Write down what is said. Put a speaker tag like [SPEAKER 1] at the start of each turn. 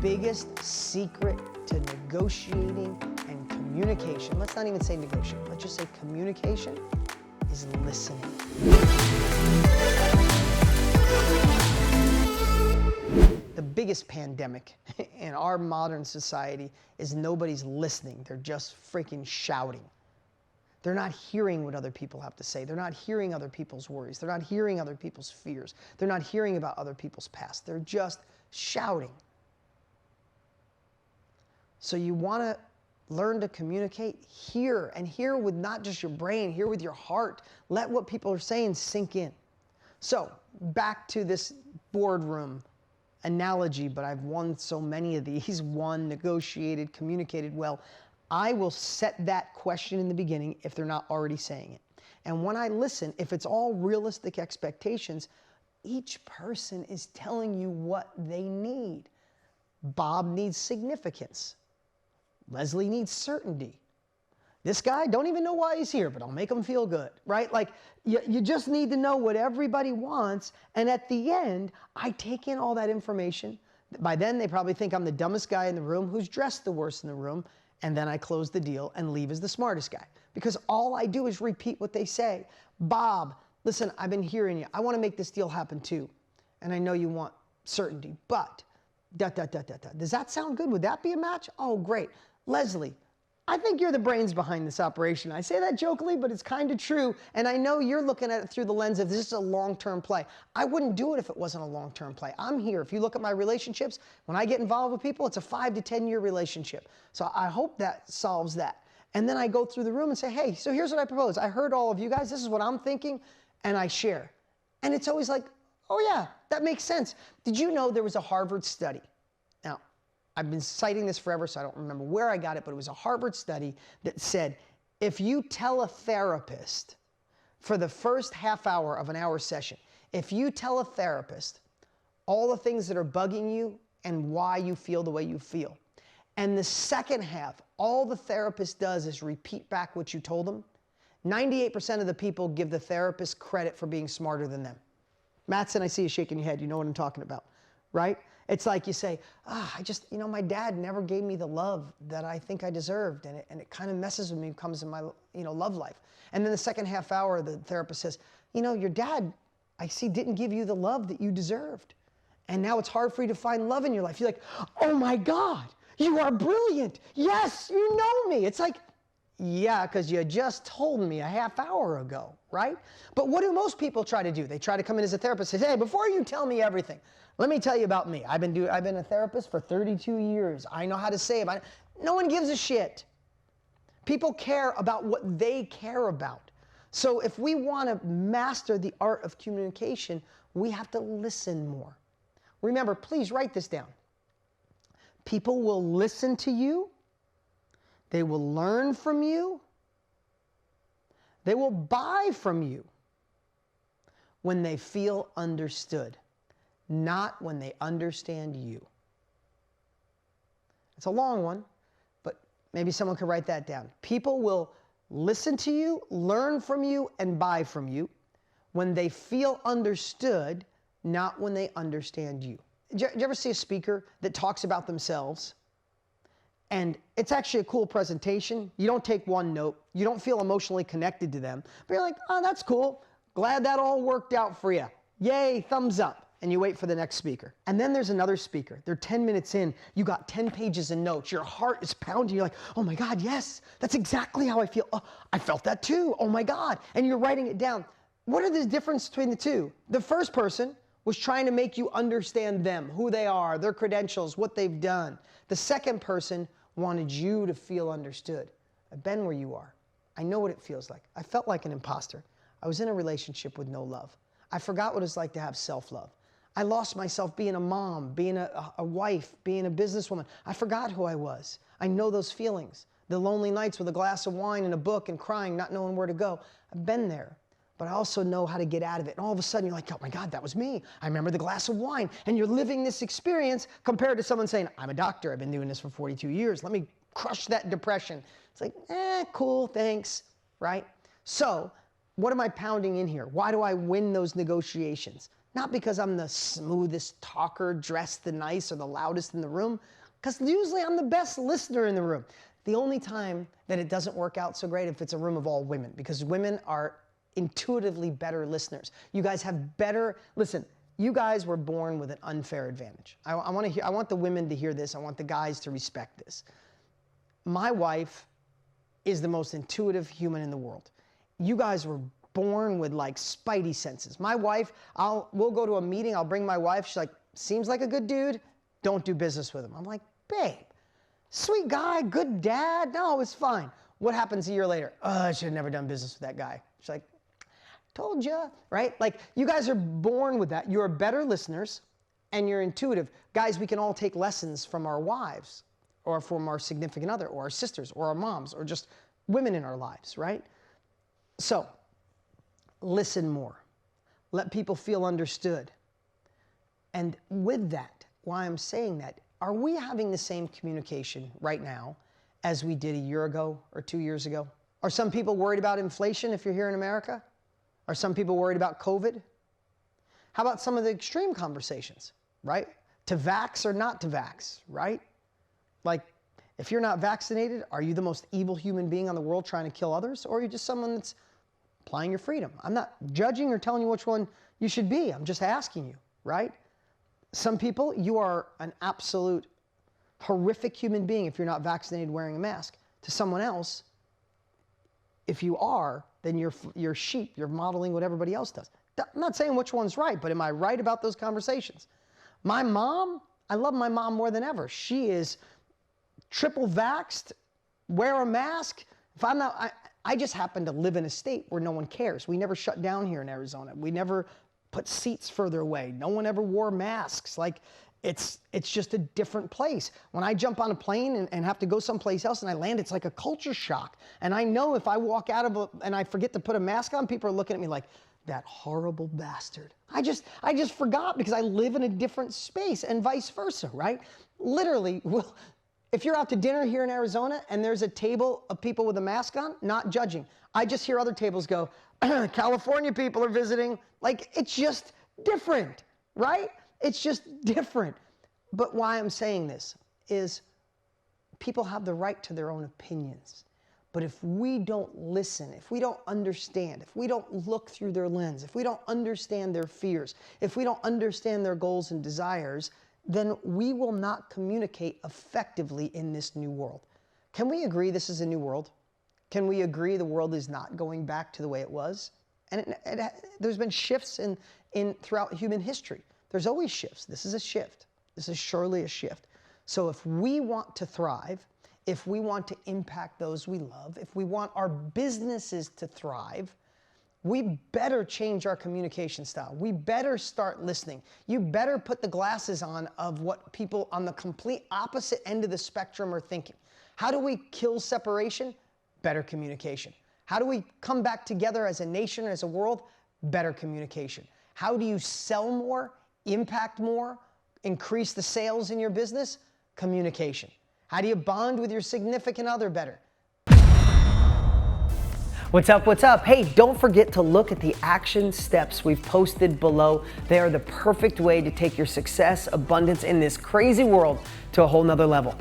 [SPEAKER 1] biggest secret to negotiating and communication, let's not even say negotiate, let's just say communication, is listening. The biggest pandemic in our modern society is nobody's listening. They're just freaking shouting. They're not hearing what other people have to say. They're not hearing other people's worries. They're not hearing other people's fears. They're not hearing about other people's past. They're just shouting. So you want to learn to communicate, hear, and hear with not just your brain, hear with your heart. Let what people are saying sink in. So back to this boardroom analogy, but I've won so many of these, won, negotiated, communicated well. I will set that question in the beginning if they're not already saying it. And when I listen, if it's all realistic expectations, each person is telling you what they need. Bob needs significance. Leslie needs certainty. This guy, don't even know why he's here, but I'll make him feel good, right? Like, you just need to know what everybody wants, and at the end, I take in all that information. By then, they probably think I'm the dumbest guy in the room who's dressed the worst in the room, and then I close the deal and leave as the smartest guy. Because all I do is repeat what they say. Bob, listen, I've been hearing you. I want to make this deal happen too, and I know you want certainty, but Does that sound good? Would that be a match? Oh, great. Leslie, I think you're the brains behind this operation. I say that jokingly, but it's kind of true. And I know you're looking at it through the lens of this is a long-term play. I wouldn't do it if it wasn't a long-term play. I'm here. If you look at my relationships, when I get involved with people, it's a 5 to 10 year relationship. So I hope that solves that. And then I go through the room and say, hey, so here's what I propose. I heard all of you guys. This is what I'm thinking. And I share. And it's always like, oh yeah, that makes sense. Did you know there was a Harvard study? Now, I've been citing this forever, so I don't remember where I got it, but it was a Harvard study that said, if you tell a therapist for the first half hour of an hour session, if you tell a therapist all the things that are bugging you and why you feel the way you feel, and the second half, all the therapist does is repeat back what you told them, 98% of the people give the therapist credit for being smarter than them. Mattson, I see you shaking your head. You know what I'm talking about, right? It's like you say, my dad never gave me the love that I think I deserved, and it kind of messes with me when it comes in my, love life. And then the second half hour, the therapist says, your dad, I see, didn't give you the love that you deserved. And now it's hard for you to find love in your life. You're like, oh my God, you are brilliant. Yes, you know me. It's like, yeah, because you just told me a half hour ago, right? But what do most people try to do? They try to come in as a therapist and say, hey, before you tell me everything, let me tell you about me. I've been a therapist for 32 years. I know how to save. No one gives a shit. People care about what they care about. So if we want to master the art of communication, we have to listen more. Remember, please write this down. People will listen to you. They will learn from you. They will buy from you when they feel understood, not when they understand you. It's a long one, but maybe someone could write that down. People will listen to you, learn from you, and buy from you when they feel understood, not when they understand you. Did you ever see a speaker that talks about themselves? And it's actually a cool presentation. You don't take one note. You don't feel emotionally connected to them. But you're like, oh, that's cool. Glad that all worked out for you. Yay, thumbs up. And you wait for the next speaker. And then there's another speaker. They're 10 minutes in. You got 10 pages of notes. Your heart is pounding. You're like, oh my God, yes, that's exactly how I feel. Oh, I felt that too. Oh my God. And you're writing it down. What are the difference between the two? The first person was trying to make you understand them, who they are, their credentials, what they've done. The second person wanted you to feel understood. I've been where you are. I know what it feels like. I felt like an imposter. I was in a relationship with no love. I forgot what it's like to have self-love. I lost myself being a mom, being a wife, being a businesswoman. I forgot who I was. I know those feelings. The lonely nights with a glass of wine and a book and crying, not knowing where to go. I've been there. But I also know how to get out of it. And all of a sudden, you're like, oh my God, that was me. I remember the glass of wine. And you're living this experience compared to someone saying, I'm a doctor. I've been doing this for 42 years. Let me crush that depression. It's like, cool, thanks, right? So what am I pounding in here? Why do I win those negotiations? Not because I'm the smoothest talker, dressed the nice, or the loudest in the room, because usually I'm the best listener in the room. The only time that it doesn't work out so great if it's a room of all women, because women are intuitively better listeners. You guys have better, listen, you guys were born with an unfair advantage. I want the women to hear this. I want the guys to respect this. My wife is the most intuitive human in the world. You guys were born with like spidey senses. My wife, we'll go to a meeting, I'll bring my wife, she's like, seems like a good dude, don't do business with him. I'm like, babe, sweet guy, good dad, no, it's fine. What happens a year later? Oh, I should have never done business with that guy. She's like, told ya, right? Like, you guys are born with that. You're better listeners and you're intuitive. Guys, we can all take lessons from our wives or from our significant other or our sisters or our moms or just women in our lives, right? So, listen more. Let people feel understood. And with that, why I'm saying that, are we having the same communication right now as we did a year ago or 2 years ago? Are some people worried about inflation if you're here in America? Are some people worried about COVID? How about some of the extreme conversations, right? To vax or not to vax, right? Like, if you're not vaccinated, are you the most evil human being on the world trying to kill others? Or are you just someone that's applying your freedom? I'm not judging or telling you which one you should be. I'm just asking you, right? Some people, you are an absolute horrific human being if you're not vaccinated wearing a mask. To someone else, if you are, then you're sheep. You're modeling what everybody else does. I'm not saying which one's right, but am I right about those conversations? My mom, I love my mom more than ever. She is triple vaxxed, wear a mask. If I'm not, I just happen to live in a state where no one cares. We never shut down here in Arizona. We never put seats further away. No one ever wore masks. Like, it's just a different place. When I jump on a plane and have to go someplace else and I land, it's like a culture shock. And I know if I walk out of and I forget to put a mask on, people are looking at me like, that horrible bastard. I just forgot because I live in a different space, and vice versa, right? Literally, if you're out to dinner here in Arizona and there's a table of people with a mask on, not judging. I just hear other tables go, California people are visiting. Like, it's just different, right? It's just different. But why I'm saying this is people have the right to their own opinions. But if we don't listen, if we don't understand, if we don't look through their lens, if we don't understand their fears, if we don't understand their goals and desires, then we will not communicate effectively in this new world. Can we agree this is a new world? Can we agree the world is not going back to the way it was? And there's been shifts throughout human history. There's always shifts. This is a shift. This is surely a shift. So if we want to thrive, if we want to impact those we love, if we want our businesses to thrive, we better change our communication style. We better start listening. You better put the glasses on of what people on the complete opposite end of the spectrum are thinking. How do we kill separation? Better communication. How do we come back together as a nation, as a world? Better communication. How do you sell more, impact more, increase the sales in your business? Communication. How do you bond with your significant other better? What's up, what's up? Hey, don't forget to look at the action steps we've posted below. They are the perfect way to take your success, abundance in this crazy world to a whole nother level.